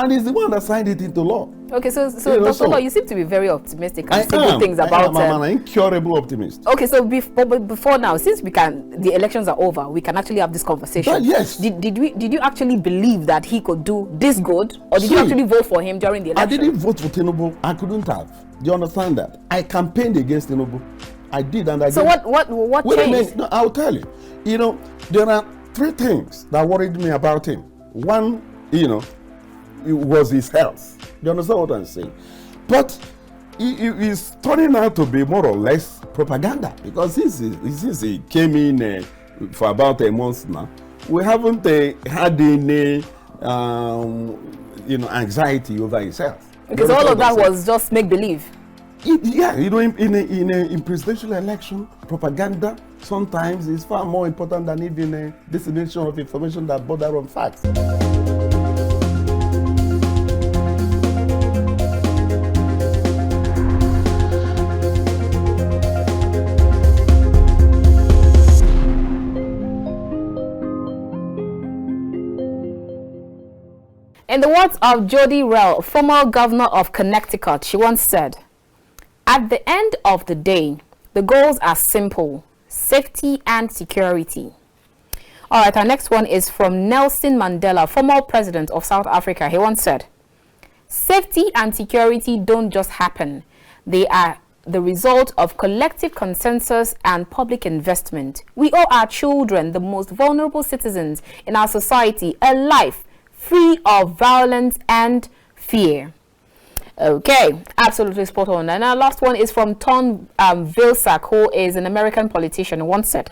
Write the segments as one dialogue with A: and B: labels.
A: And he's the one that signed it into law.
B: Okay, so Dr. Law, you seem to be very optimistic and say good things about
A: I'm an incurable optimist.
B: Okay, so before now, since the elections are over, we can actually have this conversation.
A: But yes.
B: Did you actually believe that he could do this good, or did you actually vote for him during the election?
A: I didn't vote for Tinubu. I couldn't have. Do you understand that? I campaigned against Tinubu. I did, and I.
B: So
A: did.
B: What changed?
A: No, I'll tell you. There are 3 things that worried me about him. One, it was his health. Do you understand what I'm saying? But he's turning out to be more or less propaganda, because since he came in for about a month now, we haven't had any anxiety over his health.
B: Because all of that was just make believe.
A: In presidential election, propaganda sometimes is far more important than even dissemination of information that border on facts.
B: In the words of Jody Rell, former governor of Connecticut, she once said, "At the end of the day, the goals are simple: safety and security." All right, our next one is from Nelson Mandela, former president of South Africa. He once said, "Safety and security don't just happen. They are the result of collective consensus and public investment. We owe our children, the most vulnerable citizens in our society, a life free of violence and fear." Okay, absolutely spot on. And our last one is from Tom Vilsack, who is an American politician, who once said,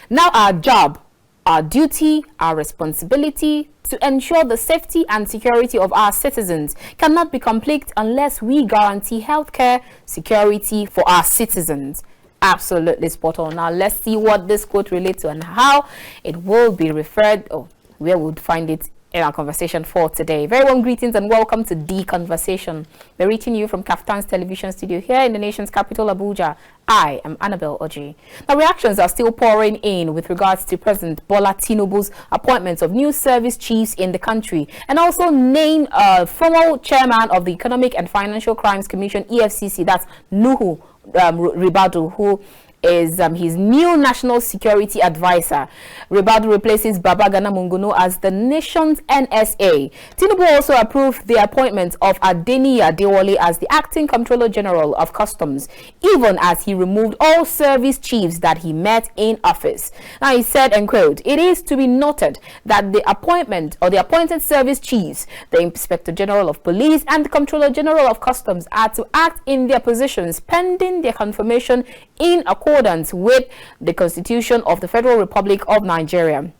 B: "Now our job, our duty, our responsibility to ensure the safety and security of our citizens cannot be complete unless we guarantee healthcare security for our citizens." Absolutely spot on. Now let's see what this quote relates to and how it will be referred, or where we would find it in our conversation for today. Very warm greetings and welcome to The Conversation. We're reaching you from Kaftan's television studio here in the nation's capital, Abuja. I am Annabel Orji. Now, reactions are still pouring in with regards to President Bola Tinubu's appointments of new service chiefs in the country, and also named former chairman of the Economic and Financial Crimes Commission, EFCC, that's Nuhu Ribadu, who is his new national security advisor. Ribadu replaces Babagana Mungunu as the nation's NSA. Tinubu also approved the appointment of Adeni Adewale as the acting Comptroller General of Customs, even as he removed all service chiefs that he met in office. Now he said, and quote, "It is to be noted that the appointment or the appointed service chiefs, the Inspector General of Police and the Comptroller General of Customs, are to act in their positions pending their confirmation in accordance with the Constitution of the Federal Republic of Nigeria."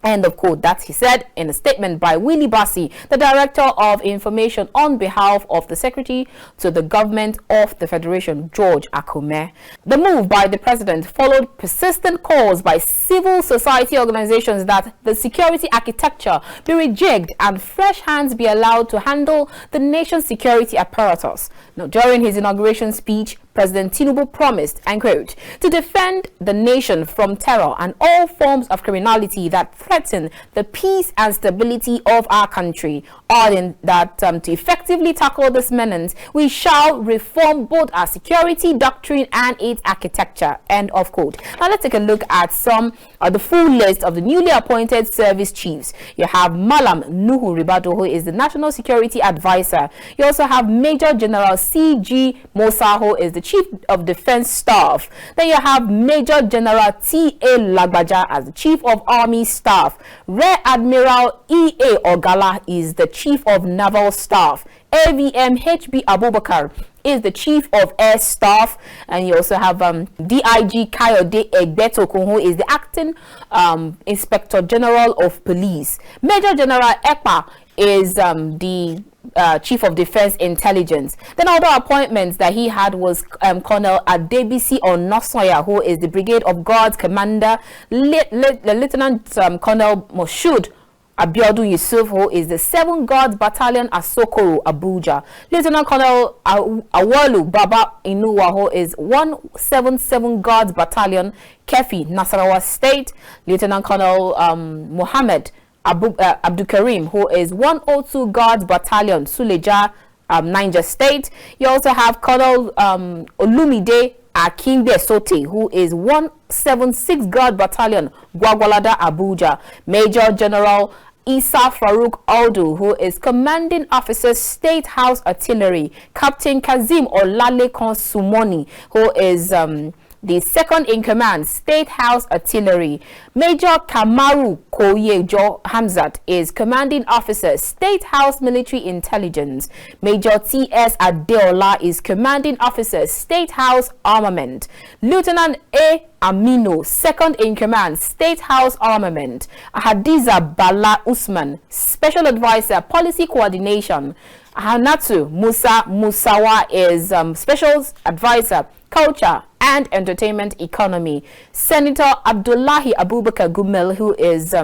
B: End of quote. That he said in a statement by Willie Bassi, the Director of Information, on behalf of the Secretary to the Government of the Federation, George Akume. The move by the President followed persistent calls by civil society organizations that the security architecture be rejigged and fresh hands be allowed to handle the nation's security apparatus. Now, during his inauguration speech, President Tinubu promised, and quote, "to defend the nation from terror and all forms of criminality that threaten the peace and stability of our country," adding that to effectively tackle this menace, we shall reform both our security doctrine and its architecture. End of quote. Now let's take a look at the full list of the newly appointed service chiefs. You have Malam Nuhu Ribadu, who is the National Security Advisor. You also have Major General C.G. Mosa, who is the Chief of Defense Staff. Then you have Major General T.A. Lagbaja as the Chief of Army Staff. Rear Admiral E.A. Ogala is the Chief of Naval Staff. AVM H.B. Abubakar is the Chief of Air Staff. And you also have DIG Kayode Egbetokun, who is the Acting Inspector General of Police. Major General Ekpa is the Chief of Defense Intelligence. Then other appointments that he had was Colonel Adebisi Onosoya, who is the Brigade of Guards Commander, Lieutenant Colonel Moshood Abiodun Yusuf, who is the 7th Guards Battalion Asokoro, Abuja. Lieutenant Colonel Awalu Baba Inuwa, who is 177 Guards Battalion, Kefi, Nasarawa State. Lieutenant Colonel Mohammed Abdul Karim, who is 102 Guards Battalion, Suleja, Niger State. You also have Colonel Olumide Akinde Sote, who is 176 Guard Battalion, Gwagwalada, Abuja. Major General Isa Farouk Aldu, who is Commanding Officer, State House Artillery. Captain Kazim Olalekan Sumoni, who is the second in command, State House Artillery. Major Kamaru Koyejo Hamzat is Commanding Officer, State House Military Intelligence. Major T.S. Adeola is Commanding Officer, State House Armament. Lieutenant A. Amino, second in command, State House Armament. Hadiza Bala Usman, Special Advisor, Policy Coordination. Hanatu Musa Musawa is Special Advisor, Culture and Entertainment Economy. Senator Abdullahi Abubakar Gumel, who is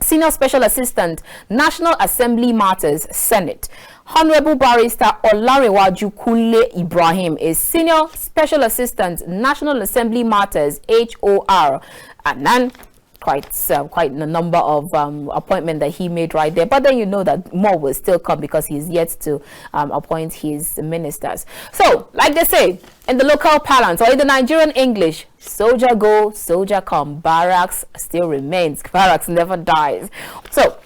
B: Senior Special Assistant, National Assembly Matters, Senate. Honorable Barrister Olarewaju Kule Ibrahim is Senior Special Assistant, National Assembly Matters, HOR. And then quite a number of appointments that he made right there, but then you know that more will still come because he's yet to appoint his ministers. So like they say in the local parlance, or in the Nigerian English, soldier go, soldier come, barracks still remains, barracks never dies. So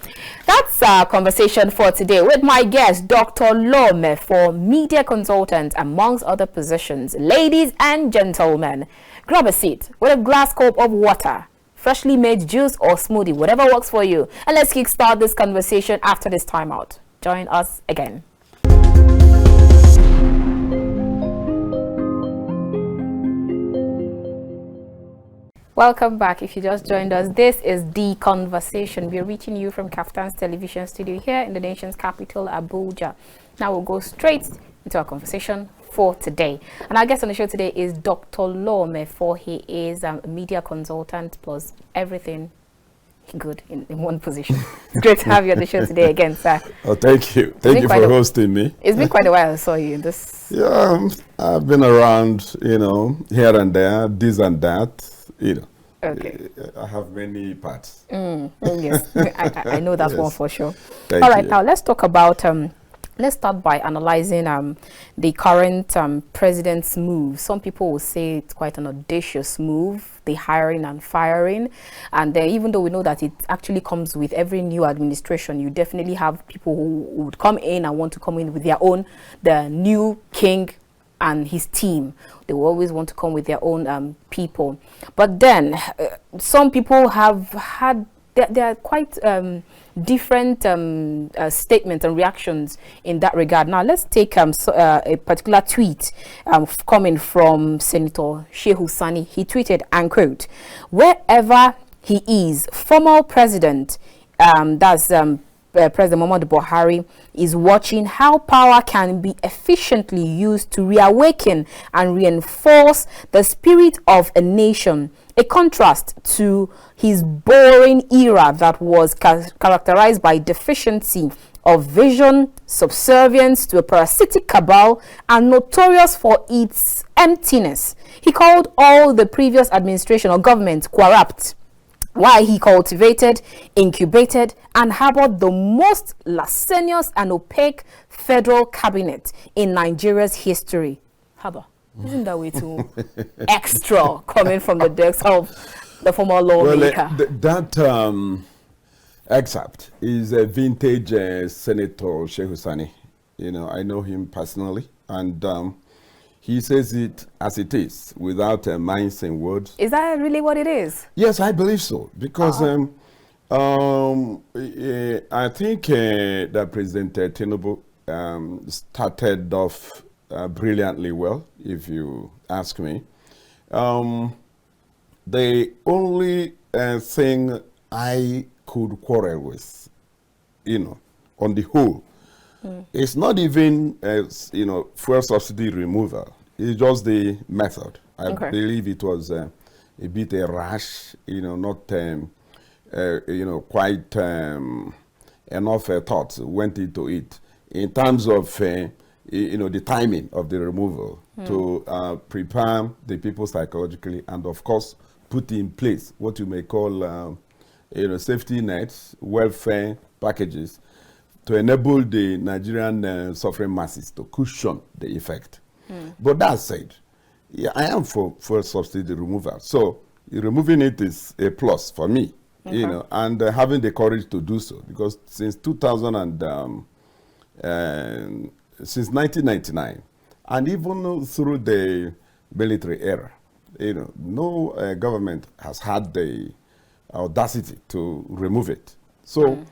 B: that's our conversation for today with my guest, Dr. Mefor, media consultant, amongst other positions. Ladies and gentlemen, grab a seat with a glass cup of water, freshly made juice or smoothie, whatever works for you. And let's kickstart this conversation after this timeout. Join us again. Welcome back. If you just joined us, this is The Conversation. We're reaching you from Kaftan's television studio here in the nation's capital, Abuja. Now we'll go straight into our conversation for today. And our guest on the show today is Dr. Mefor. He is a media consultant plus everything good in one position. It's great to have you on the show today again, sir.
A: Oh, thank you. Thank you for hosting me. It's
B: been quite a while I saw you in this.
A: Yeah, I've been around, here and there, this and that, Okay. I have many parts.
B: Yes, I know that's yes. One for sure.
A: All right,
B: now let's talk about let's start by analyzing the current president's move. Some people will say it's quite an audacious move, the hiring and firing. And even though we know that it actually comes with every new administration, you definitely have people who would come in and want to come in with their own, the new king and his team. They will always want to come with their own people. But then some people have had, there are quite different statements and reactions in that regard. Now let's take a particular tweet coming from Senator Shehu Sani. He tweeted, and quote, "Wherever he is, former president, President Muhammadu Buhari, is watching how power can be efficiently used to reawaken and reinforce the spirit of a nation, a contrast to his boring era that was characterized by deficiency of vision, subservience to a parasitic cabal, and notorious for its emptiness. He called all the previous administration or government corrupt, while he cultivated, incubated, and harbored the most licentious and opaque federal cabinet in Nigeria's history." Haba, isn't that way too extra coming from the decks of the former lawmaker?
A: Well, that excerpt is a vintage Senator Shehu Sani. I know him personally, and he says it as it is, without minds and words.
B: Is that really what it is?
A: Yes, I believe so. Because I think that President Tinubu started off brilliantly well, if you ask me. The only thing I could quarrel with, on the whole, it's not even, fuel subsidy removal. It's just the method. I believe it was a bit rash, not, quite enough thought went into it in terms of, the timing of the removal to prepare the people psychologically and, of course, put in place what you may call safety nets, welfare packages to enable the Nigerian suffering masses to cushion the effect. But that said, yeah, I am for subsidy removal. So removing it is a plus for me, and having the courage to do so, because since 1999, and even through the military era, no government has had the audacity to remove it. So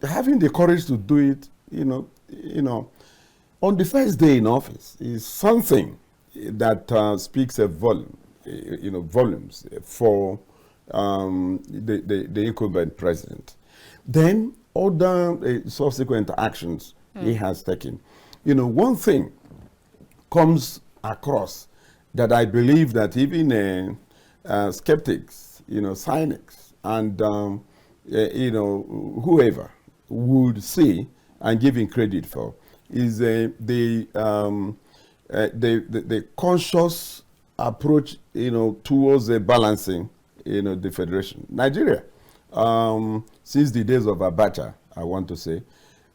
A: having the courage to do it, on the first day in office is something that speaks a volume, volumes for the incumbent president. Then other subsequent actions he has taken. One thing comes across that I believe that even skeptics, cynics, and whoever would see and give him credit for is the conscious approach, towards balancing, the federation. Nigeria, since the days of Abacha, I want to say,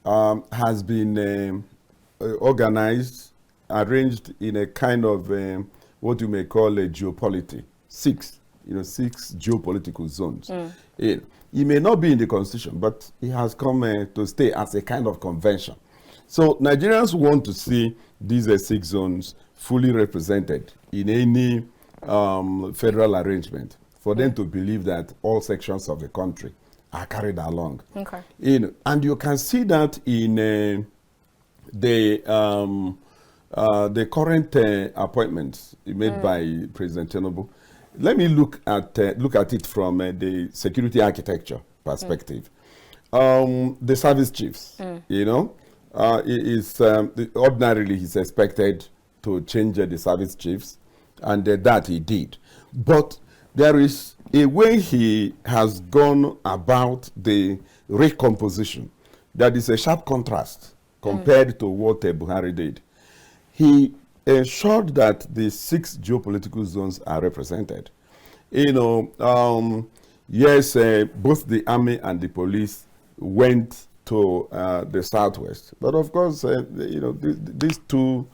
A: has been organized, arranged in a kind of what you may call a geopolity. Six geopolitical zones. It may not be in the constitution, but it has come to stay as a kind of convention. So Nigerians want to see these 6 zones fully represented in any federal arrangement for them to believe that all sections of the country are carried along.
B: Okay.
A: And you can see that in the current appointments made by President Tinubu. Let me look at it from the security architecture perspective. The service chiefs, ordinarily he's expected to change the service chiefs, and that he did. But there is a way he has gone about the recomposition that is a sharp contrast compared to what Buhari did. He ensured that the 6 geopolitical zones are represented. Yes, both the army and the police went to the southwest, but of course, these two,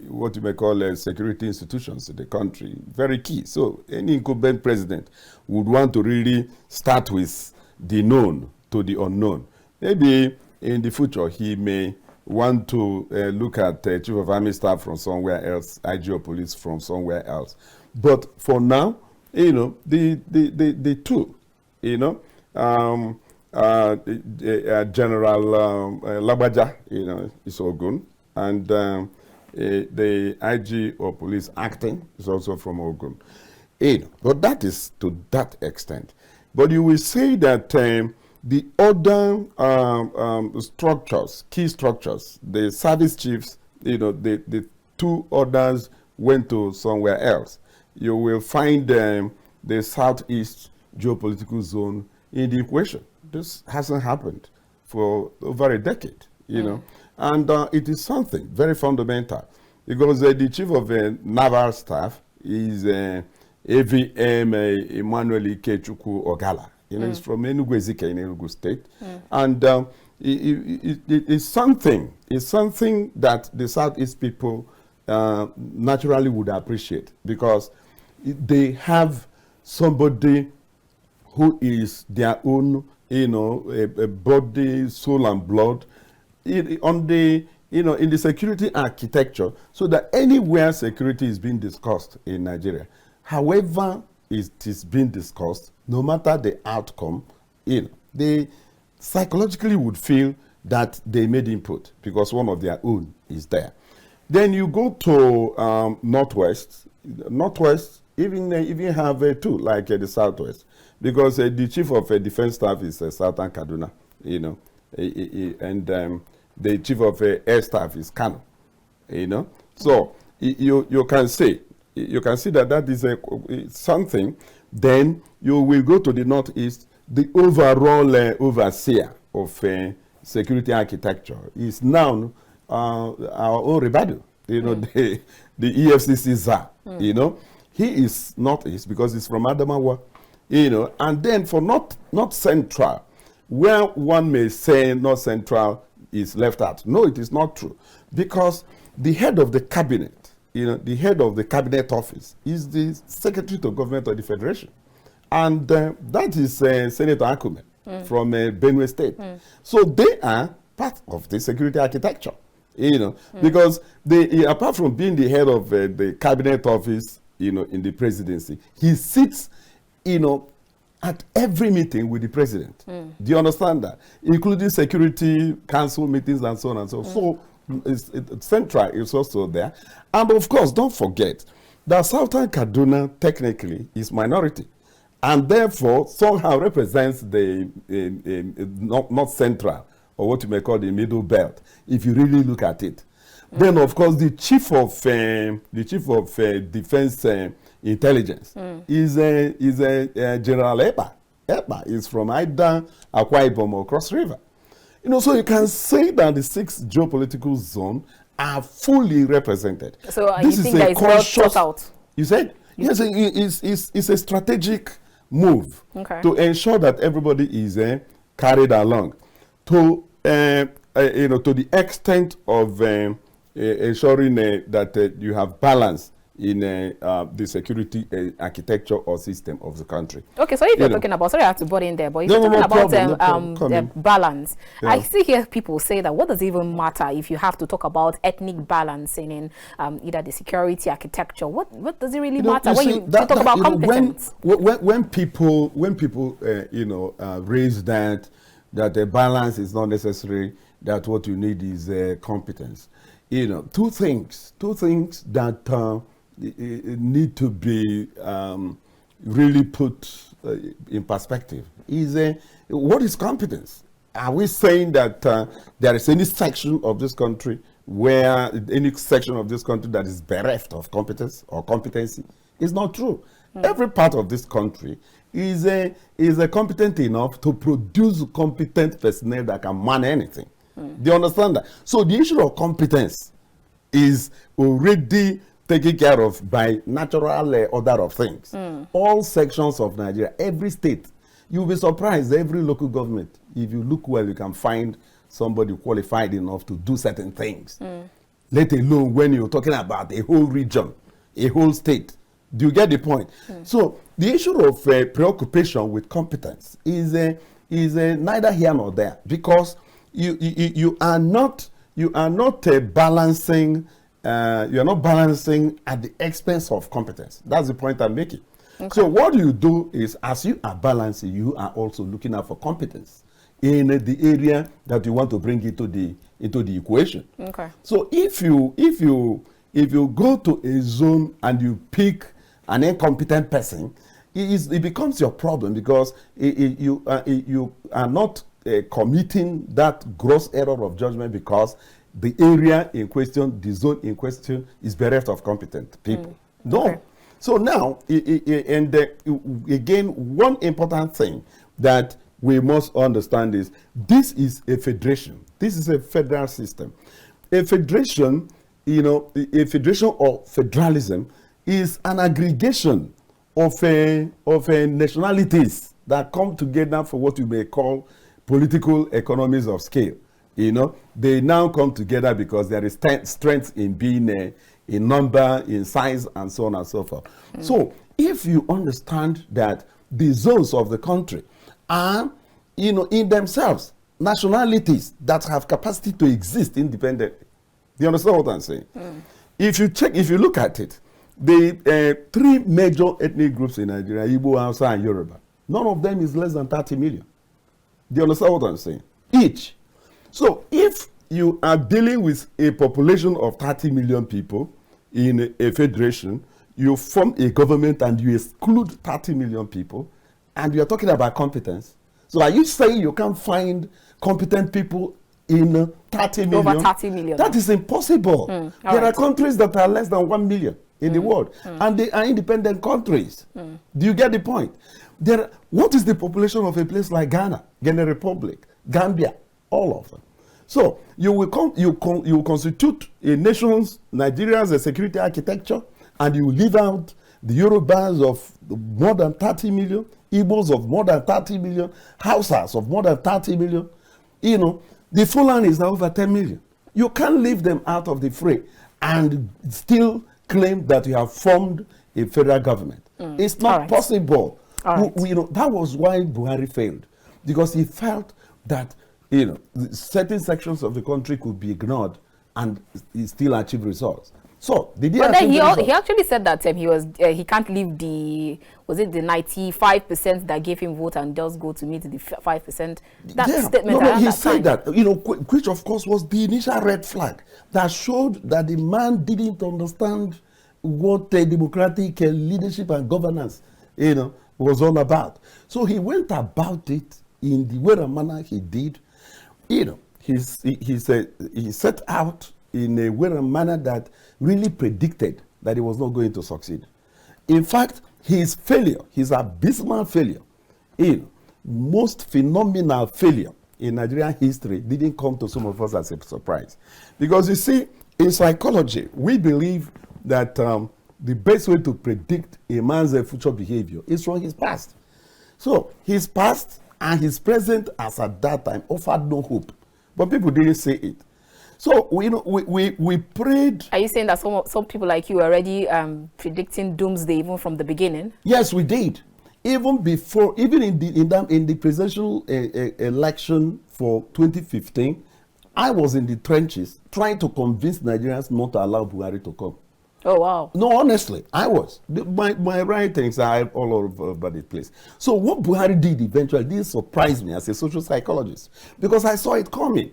A: what you may call security institutions in the country, very key. So any incumbent president would want to really start with the known to the unknown. Maybe in the future he may want to look at Chief of Army Staff from somewhere else, IG of Police from somewhere else. But for now, the two, General Labaja, is Ogun, and the IG of Police acting is also from Ogun. But that is to that extent. But you will say that the other structures, key structures, the service chiefs, the 2 others went to somewhere else. You will find the southeast geopolitical zone in the equation. This hasn't happened for over a decade, and it is something very fundamental, because the chief of naval staff is AVM Emmanuel Ikechukwu Ogala. He's from Enugu Ezike in Enugu State. And it's something that the Southeast people naturally would appreciate, because they have somebody who is their own, a body, soul, and blood in the security architecture, so that anywhere security is being discussed in Nigeria, however it is being discussed, no matter the outcome, they psychologically would feel that they made input because one of their own is there. Then you go to Northwest. Northwest even have 2, like the Southwest, because the chief of defense staff is Southern Kaduna, and the chief of air staff is Kano, So you can see that is something. Then you will go to the Northeast. The overall overseer of security architecture is now our own Ribadu, the EFCC czar. He is Northeast because he's from Adamawa. and then for not central, where one may say not central is left out. No, it is not true, because the head of the cabinet, the head of the cabinet office is the secretary to government of the federation, and that is Senator Akume from Benue State. So they are part of the security architecture, because they, apart from being the head of the cabinet office, in the presidency, he sits, at every meeting with the president. Do you understand that? Including security council meetings and so on and so forth. So Central is also there. And of course, don't forget that Southern Kaduna technically is minority, and therefore somehow represents the not Central, or what you may call the middle belt, if you really look at it. Then, of course, the chief of defense intelligence is General Eba. Eba is from either Akwa Ibom or Cross River. So you can say that the 6 geopolitical zones are fully represented.
B: So you think that it's well thought out? You
A: said? Yes, it's a strategic move to ensure that everybody is carried along to the extent of ensuring that you have balance in the security architecture or system of the country.
B: Okay, so if you're talking about, sorry I have to butt in there, but if you're talking about balance, I still hear people say that what does it even matter if you have to talk about ethnic balancing in either the security architecture? What does it really matter when you talk about competence?
A: When people raise that a balance is not necessary, that what you need is competence. Two things that need to be really put in perspective is what is competence? Are we saying that there is any section of this country that is bereft of competence or competency? It's not true. Every part of this country is competent enough to produce competent personnel that can man anything. Do you understand that? So the issue of competence is already taken care of by natural order of things. All sections of Nigeria, every state, you'll be surprised, every local government, if you look well, you can find somebody qualified enough to do certain things. Let alone when you're talking about a whole region, a whole state. Do you get the point? So the issue of preoccupation with competence is neither here nor there, because you are not balancing at the expense of competence. That's the point I'm making. So what you do is, as you are balancing, you are also looking out for competence in the area that you want to bring into the equation. So if you go to a zone and you pick an incompetent person, it becomes your problem, because you are not committing that gross error of judgment because the area in question, the zone in question, is bereft of competent people. No. So now, again, one important thing that we must understand is this is a federation. This is a federal system. A federation, a federation or federalism is an aggregation of nationalities that come together for what you may call political economies of scale. They now come together because there is strength in being in number, in size, and so on and so forth. So if you understand that the zones of the country are, in themselves, nationalities that have capacity to exist independently. Do you understand what I'm saying? If you look at it, the 3 major ethnic groups in Nigeria, Igbo, Hausa, and Yoruba, none of them is less than 30 million. Do you understand what I'm saying? Each. So if you are dealing with a population of 30 million people in a federation, you form a government and you exclude 30 million people, and you're talking about competence. So are you saying you can't find competent people in 30 million?
B: Over 30 million.
A: That is impossible. There are countries that are less than 1 million in the world, and they are independent countries. Do you get the point? What is the population of a place like Ghana, Guinea Republic, Gambia, all of them? So you will constitute a nation's, Nigeria's security architecture, and you leave out the Yorubas of more than 30 million, Igbos of more than 30 million, Hausas of more than 30 million. You know, the Fulani is now over 10 million. You can't leave them out of the fray and still claim that you have formed a federal government. It's not possible. You know, that was why Buhari failed, because he felt that, you know, certain sections of the country could be ignored and he still achieve results. So did he? But then
B: he actually said that he can't leave the 95% that gave him vote and just go to meet the 5%. That statement.
A: No, he said that, you know, which of course was the initial red flag that showed that the man didn't understand what democratic leadership and governance, you know, was all about. So he went about it in the way and manner he did. You know, he set out in a way and manner that really predicted that he was not going to succeed. In fact, his failure, his abysmal failure, most phenomenal failure in Nigerian history, didn't come to some of us as a surprise. Because you see, in psychology, we believe that the best way to predict a man's future behavior is from his past. So his past and his present as at that time offered no hope. But people didn't say it. So we prayed. Are
B: you saying that some people like you are already predicting doomsday even from the beginning?
A: Yes, we did. Even before, even in the presidential election for 2015, I was in the trenches trying to convince Nigerians not to allow Buhari to come.
B: Oh, wow.
A: No, honestly, I was. My writings are all over the place. So what Buhari did eventually didn't surprise me as a social psychologist, because I saw it coming.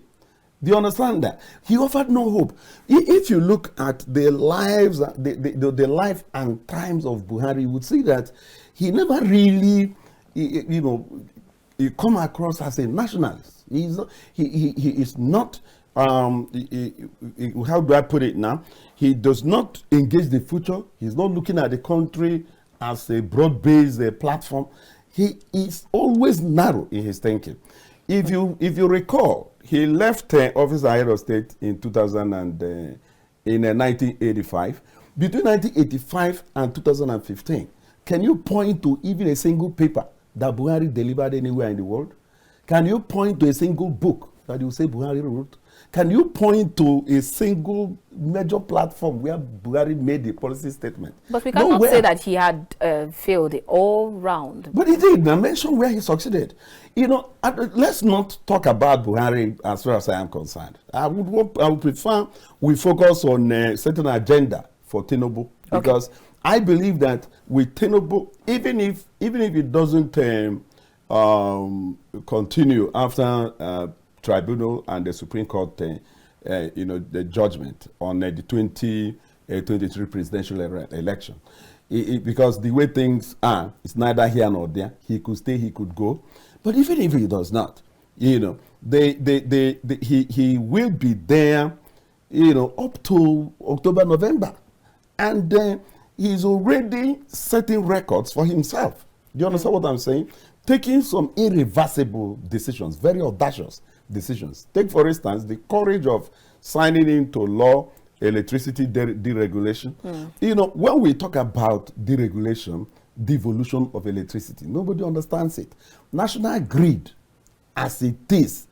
A: Do you understand that? He offered no hope. If you look at the lives, the life and times of Buhari, you would see that he never really, you know, he come across as a nationalist. He is not, how do I put it now? He does not engage the future. He's not looking at the country as a broad-based platform. He is always narrow in his thinking. If you recall, he left office as head of state in 1985. Between 1985 and 2015, can you point to even a single paper that Buhari delivered anywhere in the world? Can you point to a single book that you say Buhari wrote? Can you point to a single major platform where Buhari made a policy statement?
B: But we cannot say that he had failed all round.
A: But he did. I mentioned where he succeeded. You know, let's not talk about Buhari as far as I am concerned. I would prefer we focus on a certain agenda for Tinubu, because I believe that with Tinubu, even if it doesn't continue after tribunal and the Supreme Court, you know, the judgment on the 2023 presidential election, because the way things are, it's neither here nor there. He could stay, he could go. But even if he does not, you know, he will be there, you know, up to October, November, and he's already setting records for himself. Do you understand what I'm saying? Taking some irreversible decisions, very audacious decisions. Take, for instance, the courage of signing into law electricity deregulation. You know, when we talk about deregulation, devolution of electricity, nobody understands it. National grid, as it is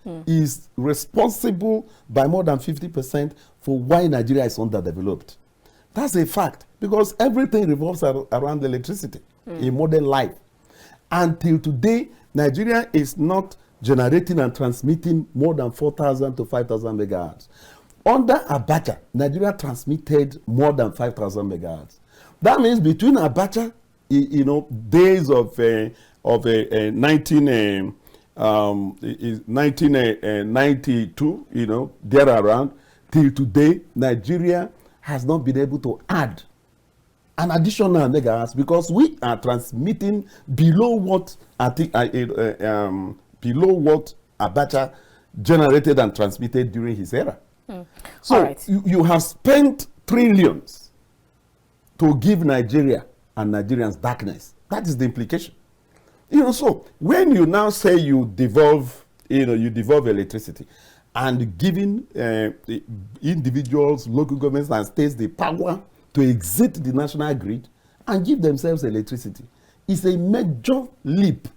A: responsible by more than 50% for why Nigeria is underdeveloped. That's a fact, because everything revolves around electricity in modern life. Until today, Nigeria is not generating and transmitting more than 4,000 to 5,000 megahertz. Under Abacha, Nigeria transmitted more than 5,000 megahertz. That means between Abacha, you know, days of 1992, you know, there around, till today, Nigeria has not been able to add an additional megahertz, because we are transmitting below what below what Abacha generated and transmitted during his era. So you have spent trillions to give Nigeria and Nigerians darkness. That is the implication. You know, so when you now say you devolve electricity and giving individuals, local governments and states the power to exit the national grid and give themselves electricity, is a major leap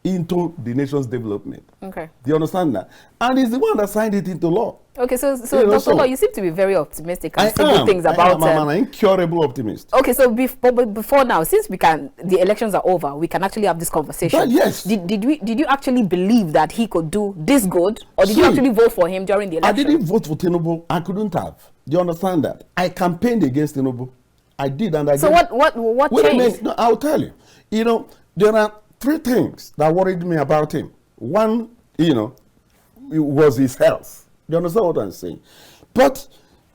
A: into the nation's development.
B: Okay.
A: Do you understand that? And he's the one that signed it into law.
B: Okay, so
A: You know,
B: Dr. Law, you seem to be very optimistic and say good things
A: I
B: about
A: am an incurable optimist.
B: Okay, so before now, since the elections are over, we can actually have this conversation.
A: But yes.
B: Did you actually believe that he could do this good, or did you actually vote for him during the election?
A: I didn't vote for Tinubu. I couldn't have. Do you understand that? I campaigned against Tinubu. I did, and I did.
B: So what
A: Wait a
B: changed?
A: minute. No, I'll tell you. You know, there are three things that worried me about him. One, you know, it was his health. Do you understand what I'm saying? But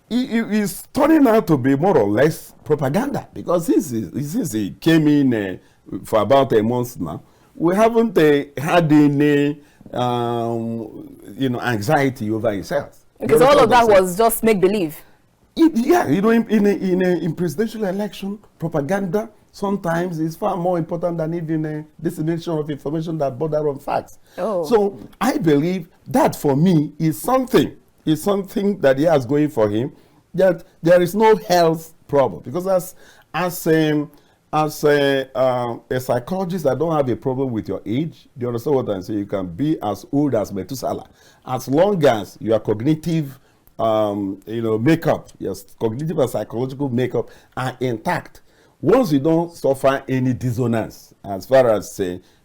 A: it's turning out to be more or less propaganda, because since he came in for about a month now, we haven't had any you know, anxiety over his health.
B: Because all of that was just make believe.
A: Yeah, you know, in presidential election, propaganda sometimes is far more important than even dissemination of information that border on facts.
B: Oh.
A: So I believe that for me is something that he has going for him, that there is no health problem. Because as a psychologist, I don't have a problem with your age. Do you understand what I'm saying? You can be as old as Methuselah, as long as your cognitive you know, makeup, your cognitive and psychological makeup are intact. Once you don't suffer any dissonance as far as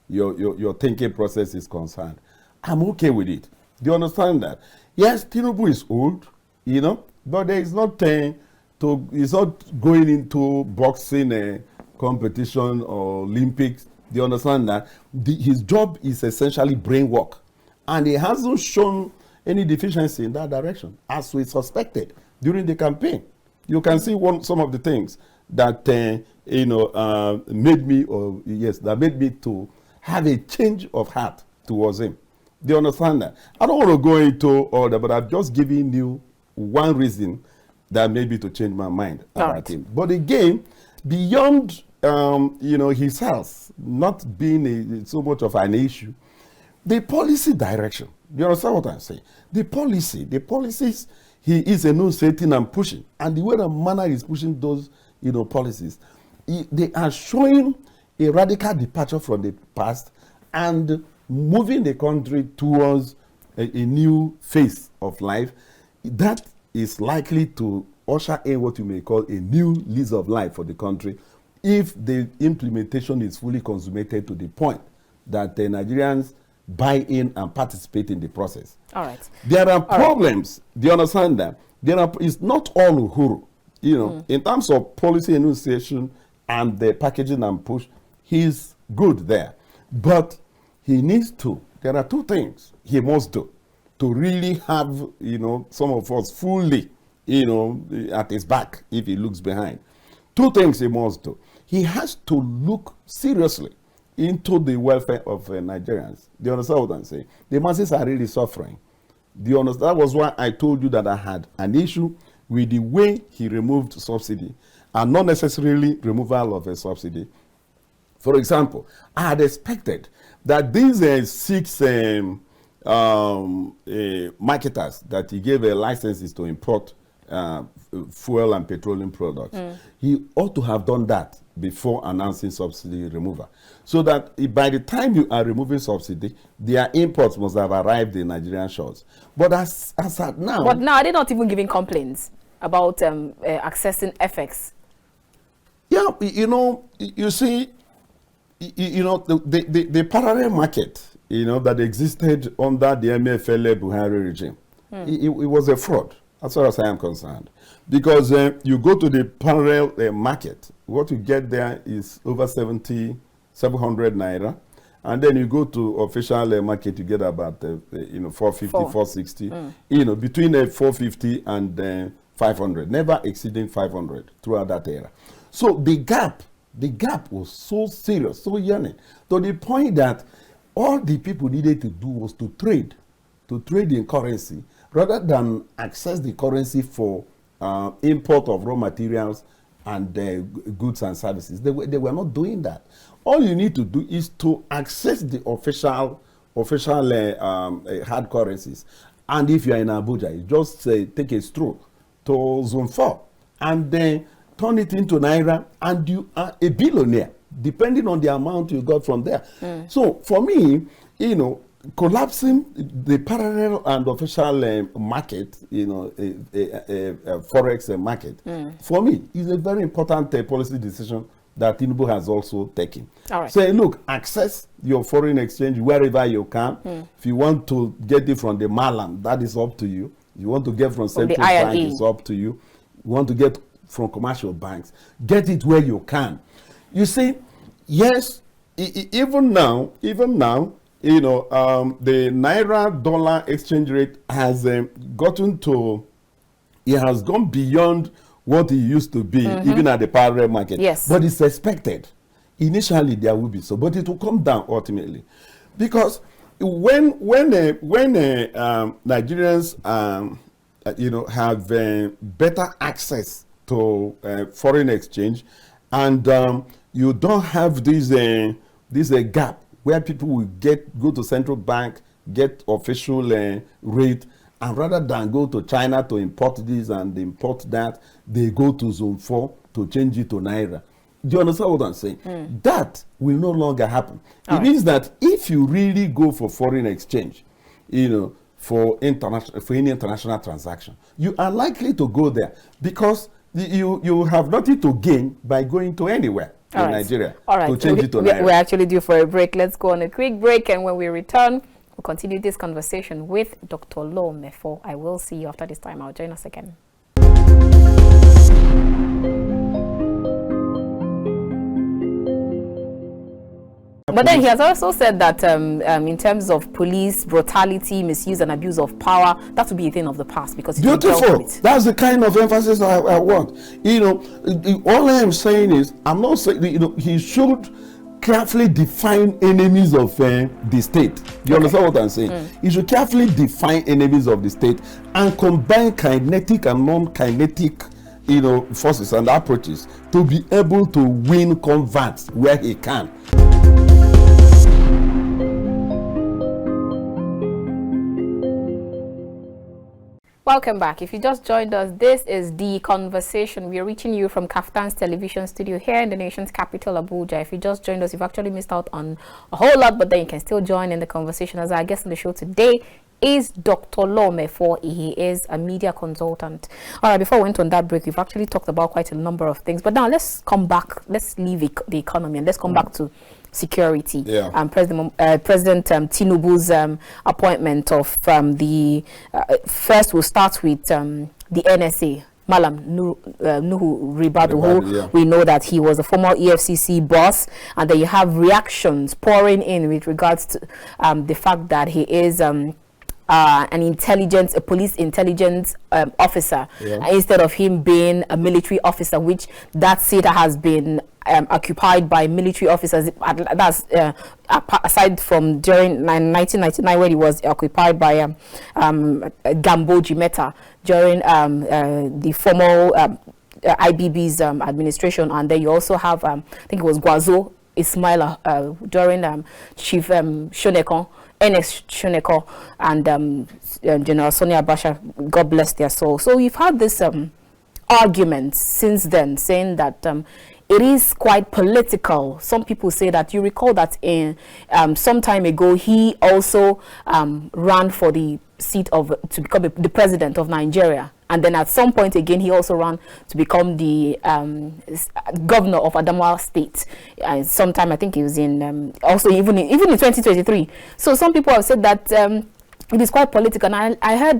A: your thinking process is concerned, I'm okay with it. Do you understand that? Yes, Tinubu is old, you know, but there is not he's not going into boxing competition or Olympics. Do you understand that? His job is essentially brain work, and he hasn't shown any deficiency in that direction, as we suspected during the campaign. You can see some of the things that you know, made me to have a change of heart towards him. Do you understand that? I don't want to go into all that, but I've just given you one reason that made me to change my mind about him. But again, beyond you know, his health not being so much of an issue, the policy direction. Do you understand what I'm saying? The policies he is enunciating and pushing, and the way the manner is pushing those, you know, policies, they are showing a radical departure from the past and moving the country towards a new phase of life that is likely to usher in what you may call a new lease of life for the country, if the implementation is fully consummated to the point that the Nigerians buy in and participate in the process.
B: All right.
A: There are problems. Do you understand that? It's not all Uhuru. You know, in terms of policy enunciation and the packaging and push, he's good there. But he needs to. There are two things he must do to really have, you know, some of us fully, you know, at his back if he looks behind. Two things he must do. He has to look seriously into the welfare of Nigerians. Do you understand what I'm saying? The masses are really suffering. Do you understand? That was why I told you that I had an issue with the way he removed subsidy, and not necessarily removal of a subsidy. For example, I had expected that these 6 marketers that he gave licenses to import fuel and petroleum products, he ought to have done that before announcing subsidy removal, so that by the time you are removing subsidy, their imports must have arrived in Nigerian shores. But as at now,
B: but now they're not even giving complaints about accessing FX.
A: Yeah, you know, you see, you know, the parallel market, you know, that existed under the MFLA Buhari regime, it was a fraud, as far as I am concerned. Because you go to the parallel market, what you get there is over 700 naira. And then you go to official market, you get about, you know, 450, 460. You know, between 450 and 500, never exceeding 500 throughout that era. So the gap was so serious, so yearning, to the point that all the people needed to do was to trade in currency, rather than access the currency for import of raw materials and goods and services. They were not doing that. All you need to do is to access the official hard currencies. And if you are in Abuja, you just take a stroll to Zone 4 and then turn it into Naira, and you are a billionaire. depending on the amount you got from there. So for me, collapsing the parallel and official market, forex market, for me is a very important policy decision that Tinubu has also taken.
B: All right.
A: Say, look, access your foreign exchange wherever you can. If you want to get it from the Malam, that is up to you. You want to get from central bank, it's up to you. You want to get from commercial banks, get it where you can. You see, yes, even now, the Naira-dollar exchange rate has has gone beyond what it used to be, even at the parallel market.
B: Yes.
A: But it's expected. Initially, there will be so, but it will come down ultimately. Because when Nigerians, have better access to foreign exchange, and you don't have this gap where people will go to central bank, get official rate, and rather than go to China to import this and import that, they go to Zone 4 to change it to Naira. Do you understand what I'm saying? That will no longer happen. It means that if you really go for foreign exchange, for any international transaction, you are likely to go there because you have nothing to gain by going to anywhere in Nigeria to change it to Naira.
B: We're actually due for a break. Let's go on a quick break, and when we return, we'll continue this conversation with Dr. Lo Mefor. I will see you after this time. I'll join us again. But then he has also said that in terms of police brutality, misuse and abuse of power, that would be a thing of the past because
A: beautiful. That's the kind of emphasis I want. All I am saying is, I'm not saying he should carefully define enemies of the state. You understand what I'm saying? He should carefully define enemies of the state and combine kinetic and non-kinetic forces and approaches to be able to win converts where he can.
B: Welcome back. If you just joined us, this is The Conversation. We are reaching you from Kaftan's television studio here in the nation's capital, Abuja. If you just joined us, you've actually missed out on a whole lot, but then you can still join in the conversation. As our guest on the show today is Dr. Lo Mefor. He is a media consultant. All right, before we went on that break, we've actually talked about quite a number of things. But now let's come back. Let's leave the economy and let's come back to security. President Tinubu's appointment of the first we'll start with the NSA. Malam Nuhu Ribadu, who we know that he was a former EFCC boss, and then you have reactions pouring in with regards to the fact that he is a police intelligence officer, instead of him being a military officer, which that seat has been occupied by military officers. That's aside from during 1999 when he was occupied by Gamboji Meta during the formal IBB's administration, and then you also have I think it was Gwazo Ismaila during Chief Shonekon. NS Shoneko and General Sonia Basha, God bless their soul. So we've had this argument since then, saying that it is quite political. Some people say that, you recall that in some time ago, he also ran for the seat to become the president of Nigeria. And then at some point again, he also ran to become the governor of Adamawa State. Sometime, I think it was in, also even in 2023. So some people have said that it is quite political. And I heard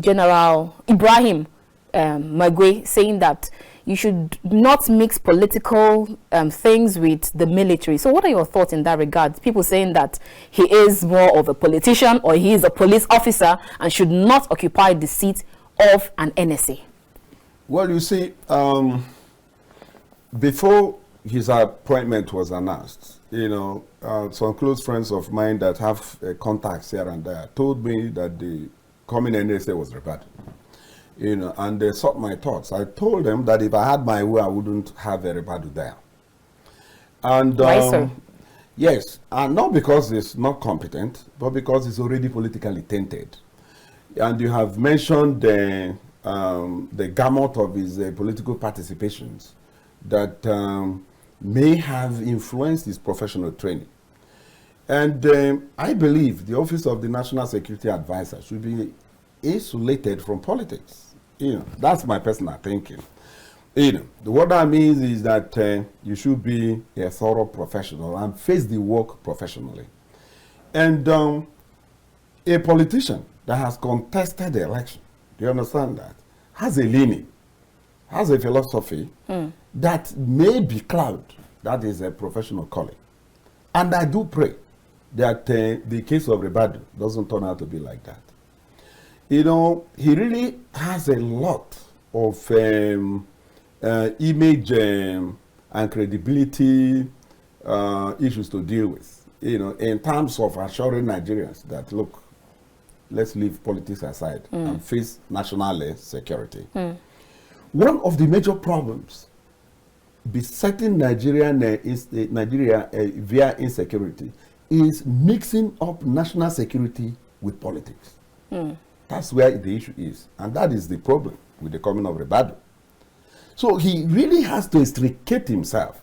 B: General Ibrahim Magwe saying that you should not mix political things with the military. So what are your thoughts in that regard? People saying that he is more of a politician or he is a police officer and should not occupy the seat of an NSA.
A: Well, you see, before his appointment was announced, some close friends of mine that have contacts here and there told me that the coming NSA was rebutted. And they sought my thoughts. I told them that if I had my way, I wouldn't have everybody there. And
B: why so?
A: Yes, and not because he's not competent, but because he's already politically tainted. And you have mentioned the gamut of his political participations that may have influenced his professional training. And I believe the Office of the National Security Advisor should be insulated from politics. That's my personal thinking. What that means is that you should be a thorough professional and face the work professionally. And a politician that has contested the election, do you understand that, has a leaning, has a philosophy that may be cloud. That is a professional calling. And I do pray that the case of Rebadu doesn't turn out to be like that. He really has a lot of image and credibility issues to deal with, in terms of assuring Nigerians that, look, let's leave politics aside and face national security. One of the major problems besetting Nigeria via insecurity is mixing up national security with politics. That's where the issue is. And that is the problem with the coming of Rebadu. So he really has to extricate himself.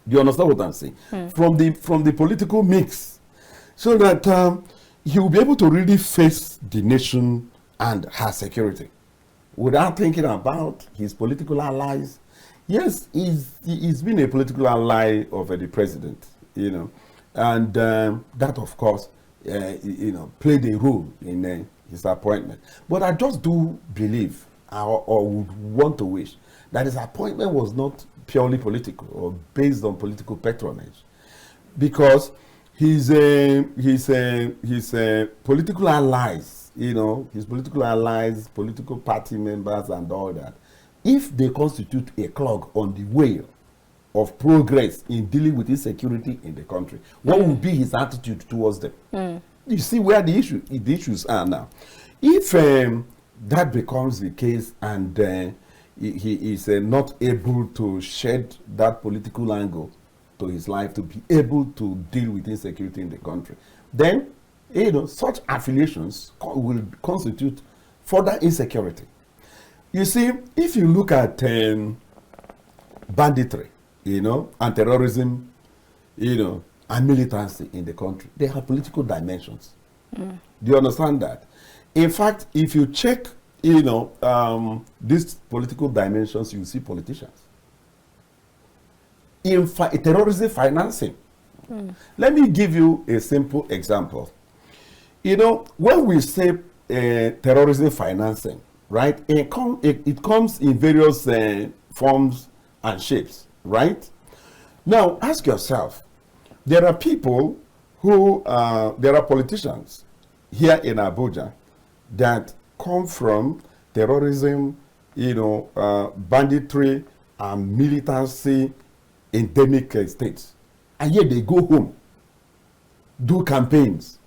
A: Do you understand what I'm saying? From the political mix, so that he will be able to really face the nation and her security without thinking about his political allies. Yes, he's been a political ally of the president, and that, of course, played a role in his appointment. But I just do believe, or would want to wish, that his appointment was not purely political or based on political patronage, because his political allies, his political allies, political party members and all that, if they constitute a clog on the way of progress in dealing with insecurity in the country, what would be his attitude towards them? You see where the issues are now. If that becomes the case and he is not able to shed that political angle to his life to be able to deal with insecurity in the country, then such affiliations will constitute further insecurity. You see, if you look at banditry, and terrorism, and militancy in the country, they have political dimensions. Do you understand that? In fact, if you check, these political dimensions, you see politicians. In terrorism financing. Let me give you a simple example. When we say terrorism financing, right, it comes in various forms and shapes, right? Now, ask yourself, there are people who, there are politicians here in Abuja that come from terrorism, banditry and militancy endemic states. And yet they go home, do campaigns,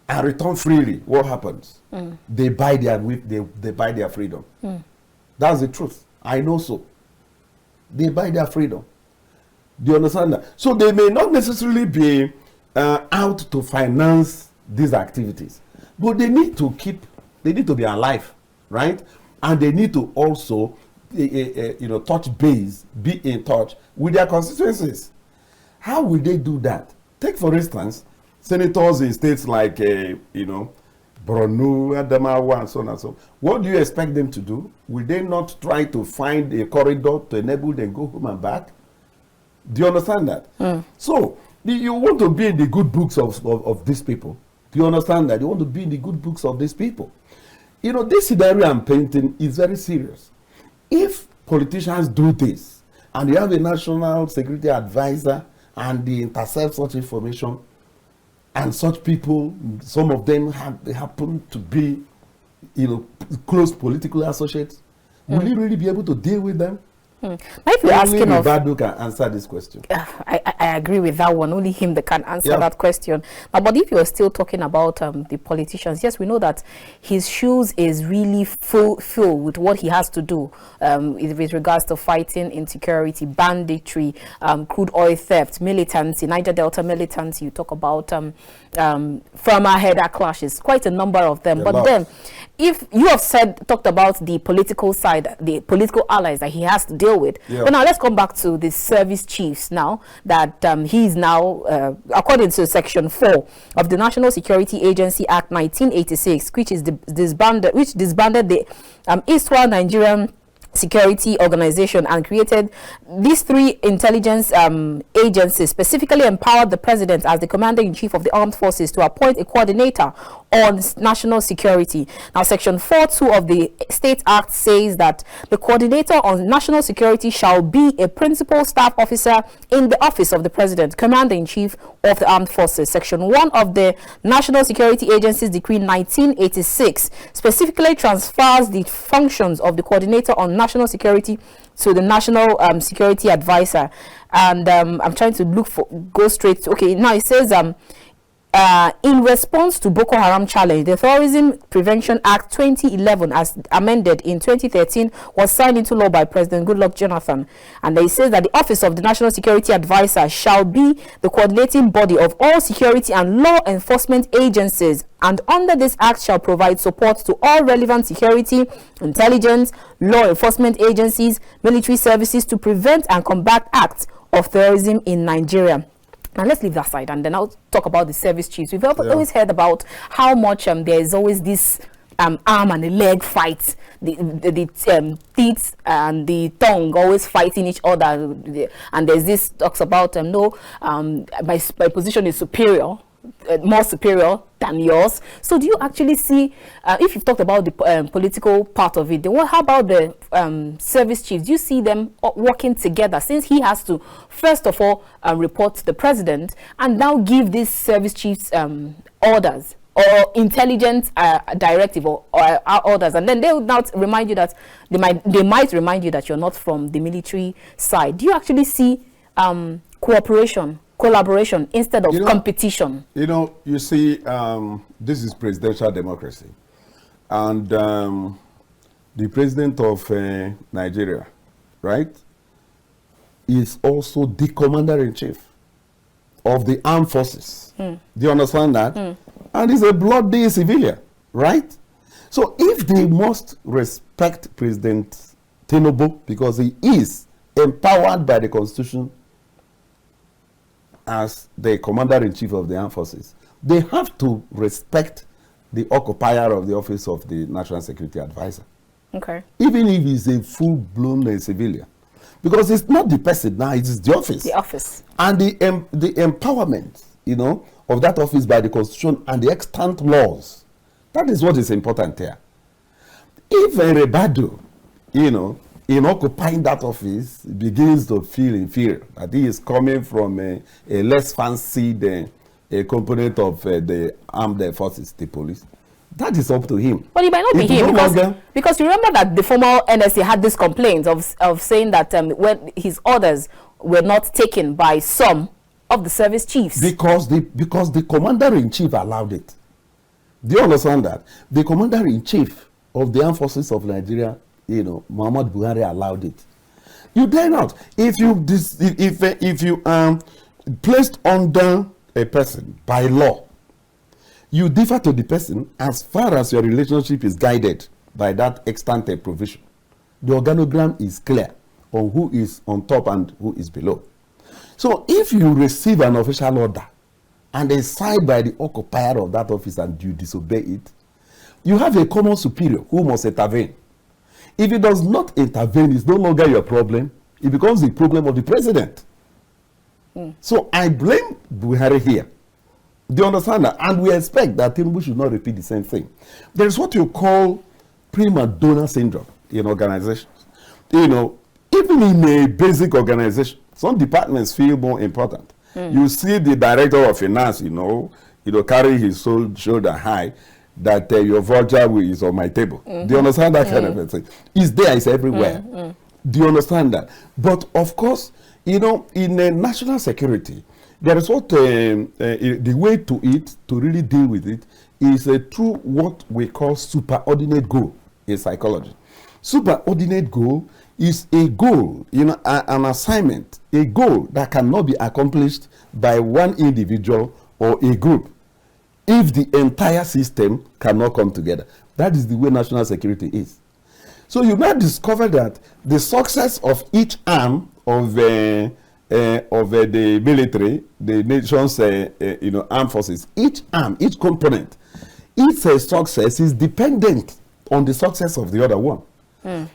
A: and return freely. What happens? They buy their freedom. That's the truth. I know so. They buy their freedom. Do you understand that? So they may not necessarily be out to finance these activities, but they need to be alive, right? And they need to also, touch base, be in touch with their constituencies. How will they do that? Take, for instance, senators in states like, Borno, Adamawa, and so on and so on. What do you expect them to do? Will they not try to find a corridor to enable them go home and back? Do you understand that? So, you want to be in the good books of these people. Do you understand that? You want to be in the good books of these people. This scenario I'm painting is very serious. If politicians do this, and you have a national security advisor, and they intercept such information, and such people, some of them happen to be, close political associates, will you really be able to deal with them?
B: Now if you're asking of,
A: Rebadu can answer this question.
B: I agree with that one. Only him that can answer that question. But if you're still talking about the politicians, yes, we know that his shoes is really full with what he has to do with regards to fighting insecurity, banditry, crude oil theft, militancy, Niger Delta militancy. You talk about farmer header clashes, quite a number of them. But then, if you have talked about the political side, the political allies that he has to deal deal with.
A: Yeah.
B: But now let's come back to the service chiefs now, that he's now, according to Section 4 of the National Security Agency Act 1986, which is disbanded the Eastern Nigerian Security Organization and created these three intelligence agencies, specifically empowered the president as the commander-in-chief of the armed forces to appoint a coordinator on national security. Now, Section 4.2 of the State Act says that the coordinator on national security shall be a principal staff officer in the office of the president, commander-in-chief of the armed forces. Section 1 of the National Security Agency's Decree 1986 specifically transfers the functions of the coordinator on national security to the National Security Advisor. And I'm trying to go straight to, okay, now it says in response to Boko Haram challenge, the Terrorism Prevention Act 2011, as amended in 2013, was signed into law by President Goodluck Jonathan. And it says that the Office of the National Security Advisor shall be the coordinating body of all security and law enforcement agencies, and under this act shall provide support to all relevant security, intelligence, law enforcement agencies, military services to prevent and combat acts of terrorism in Nigeria. Now let's leave that side, and then I'll talk about the service chiefs. We've always heard about how much there is always this arm and a leg fight, the teeth and the tongue always fighting each other, and there's this talks about my position is superior, more superior than yours. So do you actually see, if you've talked about the political part of it, then how about the service chiefs? Do you see them working together, since he has to first of all report to the president and now give these service chiefs orders or intelligence directive or orders, and then they would not remind you that they might remind you that you're not from the military side? Do you actually see collaboration instead of competition?
A: You see, this is presidential democracy, and the president of Nigeria, right, is also the commander-in-chief of the armed forces. Do you understand that? And he's a bloody civilian, right? So if they must respect President Tinubu because he is empowered by the Constitution as the commander-in-chief of the armed forces, they have to respect the occupier of the office of the National Security Advisor. Okay. Even if he's a full-blown civilian. Because it's not the person now, it's the office. The office. And the empowerment, of that office by the Constitution and the extant laws. That is what is important here. If a rebado, in occupying that office, begins to feel inferior, that he is coming from a less fancied component of the armed forces, the police, that is up to him. But it might not be him, because you remember that the former NSA had this complaint of saying that when his orders were not taken by some of the service chiefs. Because the commander-in-chief allowed it. Do you understand that? The commander-in-chief of the armed forces of Nigeria, Muhammad Buhari, allowed it. You dare not. If you placed under a person by law, you differ to the person as far as your relationship is guided by that extant provision. The organogram is clear on who is on top and who is below. So if you receive an official order and they signed by the occupier of that office and you disobey it, you have a common superior who must intervene. If he does not intervene, it's no longer your problem. It becomes the problem of the president. So I blame Buhari here. Do you understand that? And we expect that Tinubu should not repeat the same thing. There is what you call prima donna syndrome in organizations. Even in a basic organization, some departments feel more important. You see the director of finance, carry his shoulder high, that your voucher is on my table. Do you understand that kind of thing? It's there, it's everywhere. Do you understand that? But of course, in national security, there is what the way to it, to really deal with it, is through what we call superordinate goal in psychology. Superordinate goal is a goal, an assignment, a goal that cannot be accomplished by one individual or a group if the entire system cannot come together. That is the way national security is. So you now discover that the success of each arm of the military, the nation's armed forces, each arm, each component, its success is dependent on the success of the other one.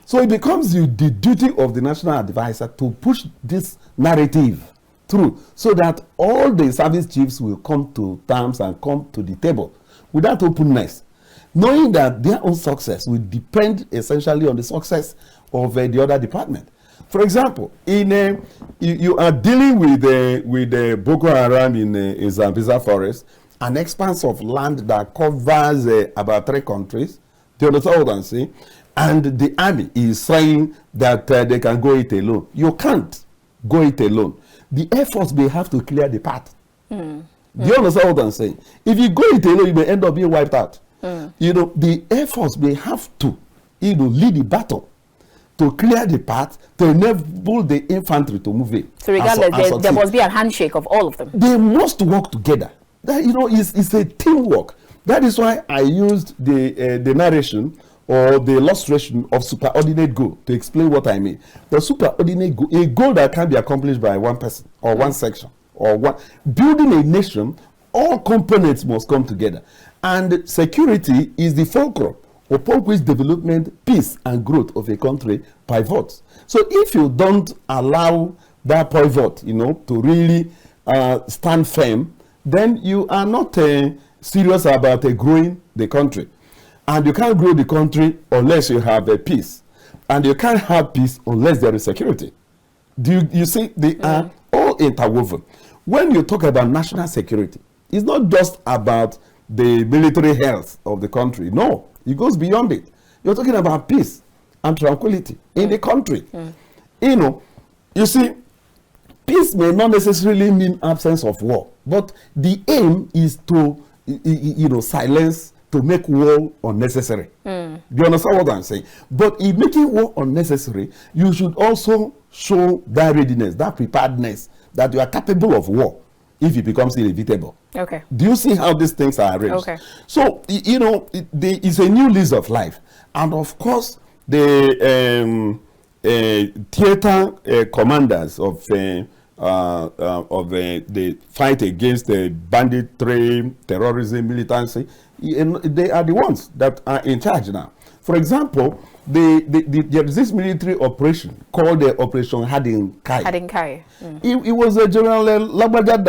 A: So it becomes the duty of the national advisor to push this narrative through, so that all the service chiefs will come to terms and come to the table with that openness, knowing that their own success will depend essentially on the success of the other department. For example, you are dealing with Boko Haram in Zambeza forest, an expanse of land that covers about 3 countries. Do you understand what I'm saying? And the army is saying that they can go it alone. You can't go it alone. The Air Force may have to clear the path. Do you understand what I'm saying? If you go it alone, you may end up being wiped out. The Air Force may have to, lead the battle to clear the path to enable the infantry to move in.
B: So regardless, there must be a handshake of all of them.
A: They must work together. That, it's a teamwork. That is why I used the narration or the illustration of superordinate goal to explain what I mean. The superordinate goal, a goal that can be accomplished by one person or one section or one. Building a nation, all components must come together. And security is the fulcrum upon which development, peace, and growth of a country pivots. So if you don't allow that pivot, to really stand firm, then you are not serious about growing the country. And you can't grow the country unless you have peace. And you can't have peace unless there is security. You see, they are all interwoven. When you talk about national security, it's not just about the military health of the country. No, it goes beyond it. You're talking about peace and tranquility in the country. You see, peace may not necessarily mean absence of war, but the aim is to, silence, to make war unnecessary. Do you understand what I'm saying? But in making war unnecessary, you should also show that readiness, that preparedness, that you are capable of war if it becomes inevitable.
B: Okay.
A: Do you see how these things are arranged?
B: Okay.
A: So, it's a new lease of life. And of course, the theater commanders of the fight against the banditry, terrorism, militancy, they are the ones that are in charge now. For example, there is this military operation called the Operation Hadin Kai. It was a General Lagbaja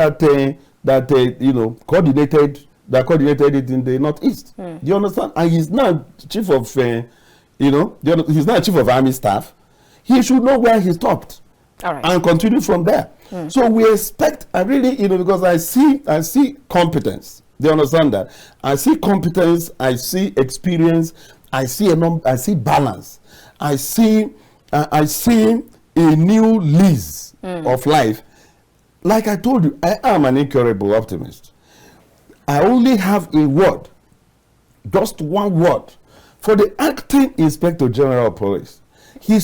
A: that coordinated it in the Northeast. Do you understand? And he's now chief of he's now chief of army staff. He should know where he stopped.
B: All right.
A: And continue from there. So we expect, I really, because I see competence. Do you understand that? I see competence, I see experience, I see balance, I see a new lease of life. Like I told you, I am an incurable optimist. I only have a word, just one word, for the acting Inspector General of Police. He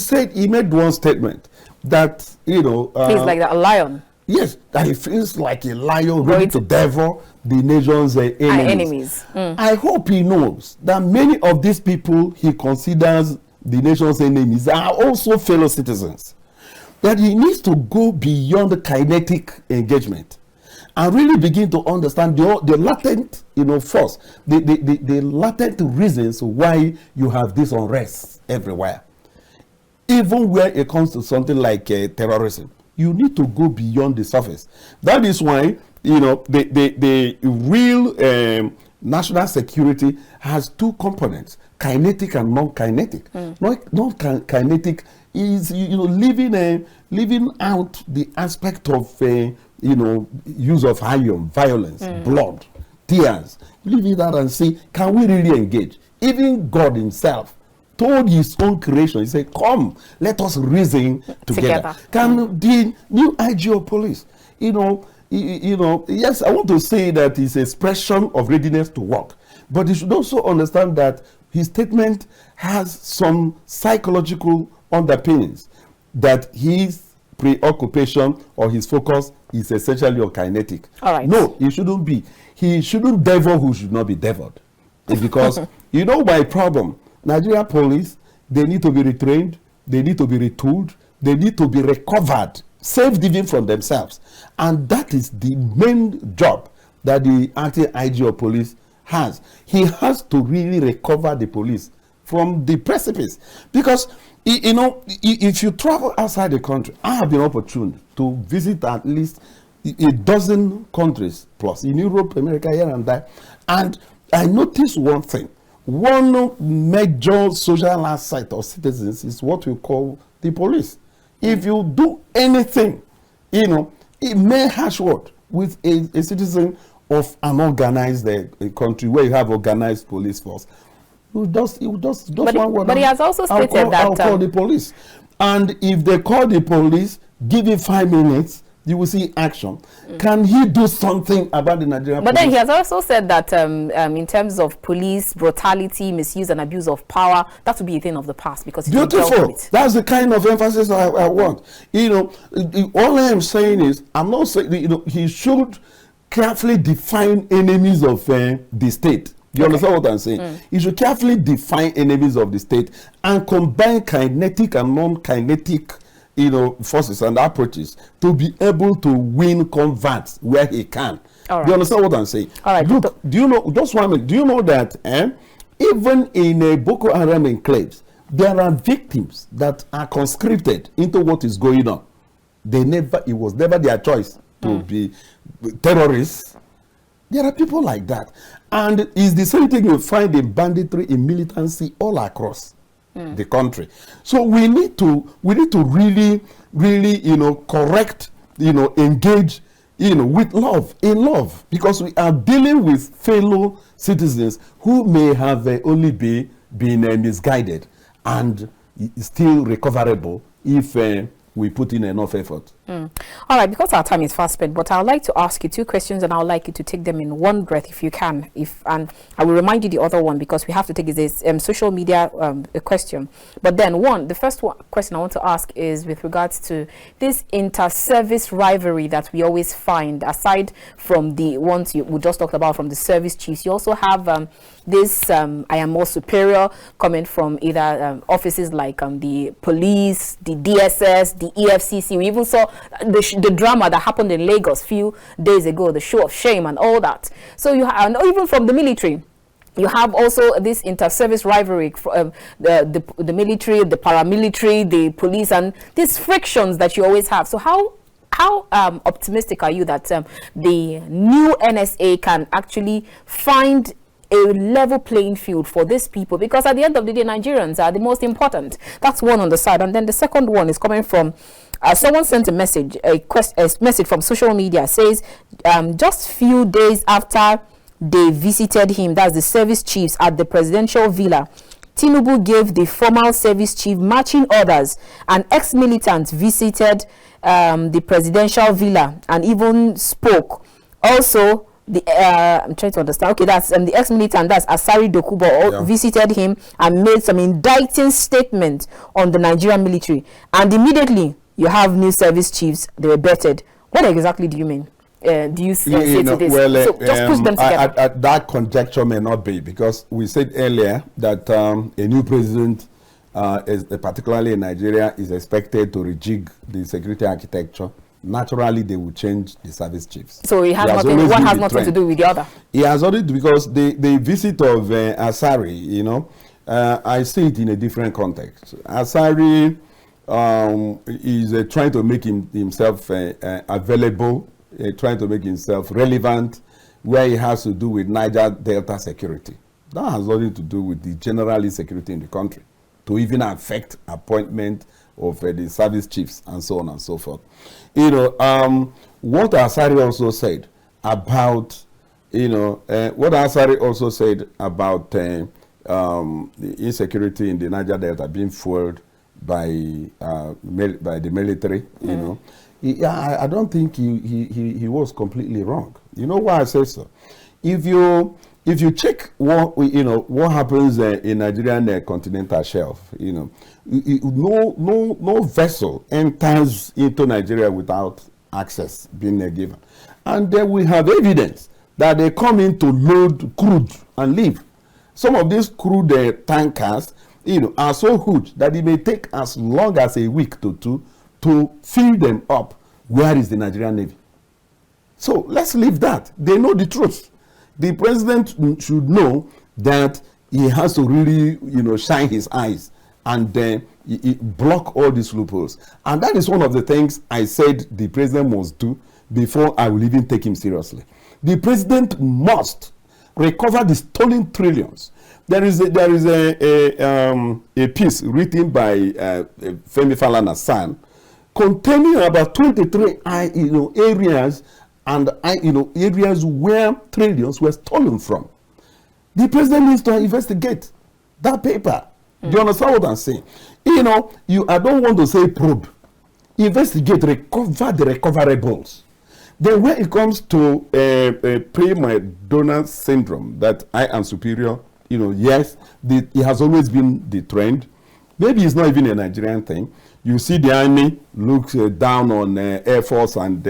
A: made one statement that, he's
B: like a lion.
A: Yes, that he feels like a lion ready to devour the nation's enemies. I hope he knows that many of these people he considers the nation's enemies are also fellow citizens. That he needs to go beyond the kinetic engagement and really begin to understand the latent, force, the latent reasons why you have this unrest everywhere. Even when it comes to something like terrorism, you need to go beyond the surface. That is why, the real national security has 2 components, kinetic and non-kinetic. Non-kinetic is, living out the aspect of, use of iron, violence, blood, tears. Leave it out and see, can we really engage? Even God himself told his own creation, he said, come, let us reason together. Can the new IG of police, yes, I want to say that it's an expression of readiness to work, but you should also understand that his statement has some psychological underpinnings, that his preoccupation or his focus is essentially on kinetic.
B: All right.
A: No, it shouldn't be. He shouldn't devour who should not be devoured. It's because, my problem, Nigeria police they need to be retrained, they need to be retooled, they need to be recovered, saved even from themselves. And that is the main job that the acting IG of police has. He has to really recover the police from the precipice. Because, you know, if you travel outside the country, I have been opportune to visit at least a dozen countries plus in Europe, America, here and there. And I noticed one thing. One major social asset of citizens is what we call the police. If you do anything, you know, it may hash word with a citizen of an organized country where you have organized police force, you just one word.
B: But he has also stated
A: I'll call the police. And if they call the police, give it 5 minutes, you will see action. Can he do something about the Nigerian police?
B: But then he has also said that in terms of police brutality, misuse and abuse of power, that would be a thing of the past because
A: beautiful. That's the kind of emphasis I want. You know, all I am saying is, I'm not saying, you know, he should carefully define enemies of the state. You understand what I'm saying? He should carefully define enemies of the state and combine kinetic and non-kinetic, you know, forces and approaches to be able to win converts where he can.
B: All right.
A: Do you understand what I'm saying?
B: All right.
A: Look, do you know, just 1 minute, do you know that even in a Boko Haram enclaves, there are victims that are conscripted into what is going on. It was never their choice to be terrorists. There are people like that. And it's the same thing you find in banditry, in militancy all across the country. So we need to really, you know, correct, you know, engage, you know, with love, in love, because we are dealing with fellow citizens who may have only been misguided and still recoverable if we put in enough effort.
B: All right, because our time is fast spent, but I'd like to ask you 2 questions and I'd like you to take them in one breath if you can. And I will remind you the other one because we have to take this social media question. But then the first question I want to ask is with regards to this inter-service rivalry that we always find, aside from the ones we just talked about from the service chiefs. You also have this I am more superior coming from either offices like the police, the DSS, the EFCC. We even saw the drama that happened in Lagos a few days ago, the show of shame and all that. So you have, and even from the military, you have also this inter-service rivalry, the military, the paramilitary, the police, and these frictions that you always have. So how optimistic are you that the new NSA can actually find a level playing field for these people? Because at the end of the day, Nigerians are the most important. That's one on the side. And then the second one is coming from someone sent a message, a message from social media, says just few days after they visited him, that's the service chiefs at the presidential villa, Tinubu gave the former service chief marching orders, and ex-militants visited the presidential villa and even spoke. Also, I'm trying to understand. Okay, that's the ex-militant, that's Asari Dokubo, visited him and made some indicting statement on the Nigerian military. And immediately, you have new service chiefs, they were bettered. What exactly do you mean? Do you say to this?
A: Well,
B: so just push them together.
A: That conjecture may not be, because we said earlier that a new president, particularly in Nigeria, is expected to rejig the security architecture. Naturally, they will change the service chiefs.
B: So one has nothing to do with the other.
A: He has already, because the visit of Asari, you know, I see it in a different context. Asari is trying to make himself available, trying to make himself relevant, where he has to do with Niger Delta security. That has nothing to do with the general insecurity in the country, to even affect appointment of the service chiefs and so on and so forth. You know, what Asari also said about, the insecurity in the Niger Delta being fueled by the military, you know, I don't think he was completely wrong. You know why I say so? If you check what happens in Nigerian continental shelf, you know, no vessel enters into Nigeria without access being given, and then we have evidence that they come in to load crude and leave. Some of these crude tankers are so huge that it may take as long as a week to two to fill them up. Where is the Nigerian Navy? So let's leave that. They know the truth. The president should know that he has to really, shine his eyes and then block all these loopholes. And that is one of the things I said the president must do before I will even take him seriously. The president must recover the stolen trillions. There is a piece written by Femi Falana's son containing about 23 areas and areas where trillions were stolen from. The president needs to investigate that paper. Do you understand what I'm saying? I don't want to say probe. Investigate, recover the recoverables. Then when it comes to prima donna syndrome, that I am superior, yes, it has always been the trend. Maybe it's not even a Nigerian thing. You see the army looks down on Air Force and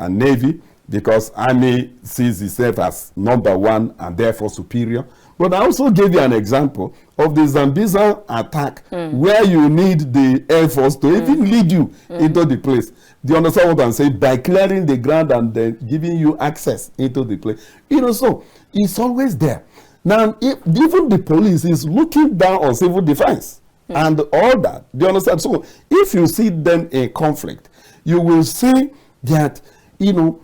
A: Navy because army sees itself as number one and therefore superior. But I also gave you an example of the Zambiza attack where you need the Air Force to even lead you into the place. Do you understand what I'm saying? By clearing the ground and then giving you access into the place. So it's always there. Now, even the police is looking down on civil defense and all that. Do you understand? So if you see them in conflict, you will see that, the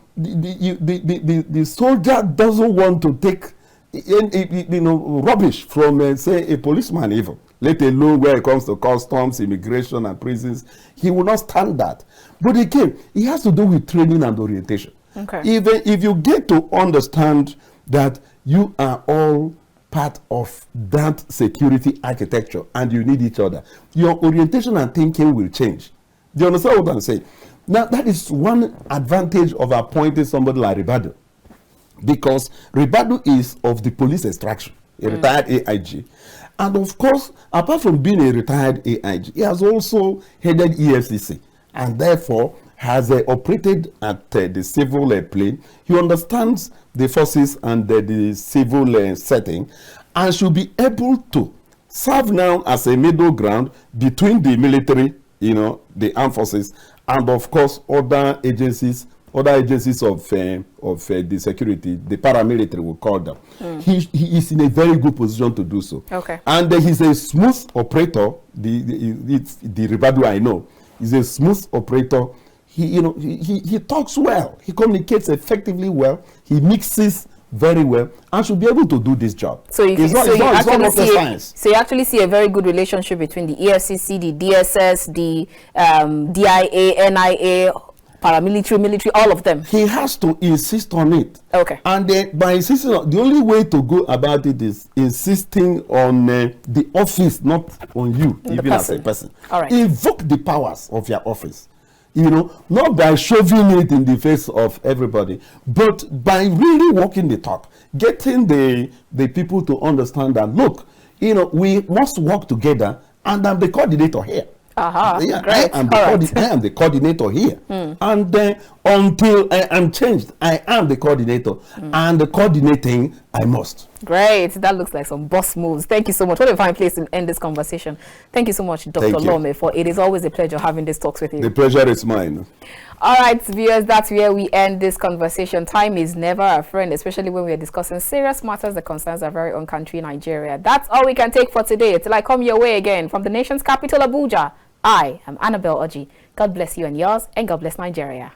A: soldier doesn't want to take rubbish from, say, a policeman even, let alone where it comes to customs, immigration, and prisons. He will not stand that. But again, it has to do with training and orientation.
B: Okay.
A: Even if you get to understand that you are all part of that security architecture and you need each other, your orientation and thinking will change. Do you understand what I'm saying? Now, that is one advantage of appointing somebody like Ribadu. Because Ribadu is of the police extraction, a retired AIG. And of course, apart from being a retired AIG, he has also headed EFCC and therefore has operated at the civil plane. He understands the forces and the civil setting and should be able to serve now as a middle ground between the military, the armed forces, and of course other agencies of the security, the paramilitary will call them. He is in a very good position to do so.
B: Okay.
A: And he's a smooth operator. The Ribadu I know is a smooth operator. He talks well. He communicates effectively well. He mixes very well and should be able to do this job. So you
B: actually see a very good relationship between the EFCC, the DSS, the DIA, NIA, paramilitary, military, all of them. He has to insist on it. Okay.
A: And by insisting on, the only way to go about it is insisting on the office, not on you, even as a person.
B: All right.
A: Invoke the powers of your office. Not by shoving it in the face of everybody, but by really walking the talk, getting the people to understand that, look, we must work together, and I'm the coordinator here.
B: Great.
A: I am the coordinator here. And until I am changed, I am the coordinator. And the coordinating, I must.
B: Great. That looks like some boss moves. Thank you so much. What a fine place to end this conversation. Thank you so much, Dr. Lome, for it is always a pleasure having these talks with you.
A: The pleasure is mine.
B: All right, viewers, that's where we end this conversation. Time is never a friend, especially when we are discussing serious matters that concerns our very own country, Nigeria. That's all we can take for today. Till I come your way again from the nation's capital, Abuja, I am Annabel Orji. God bless you and yours, and God bless Nigeria.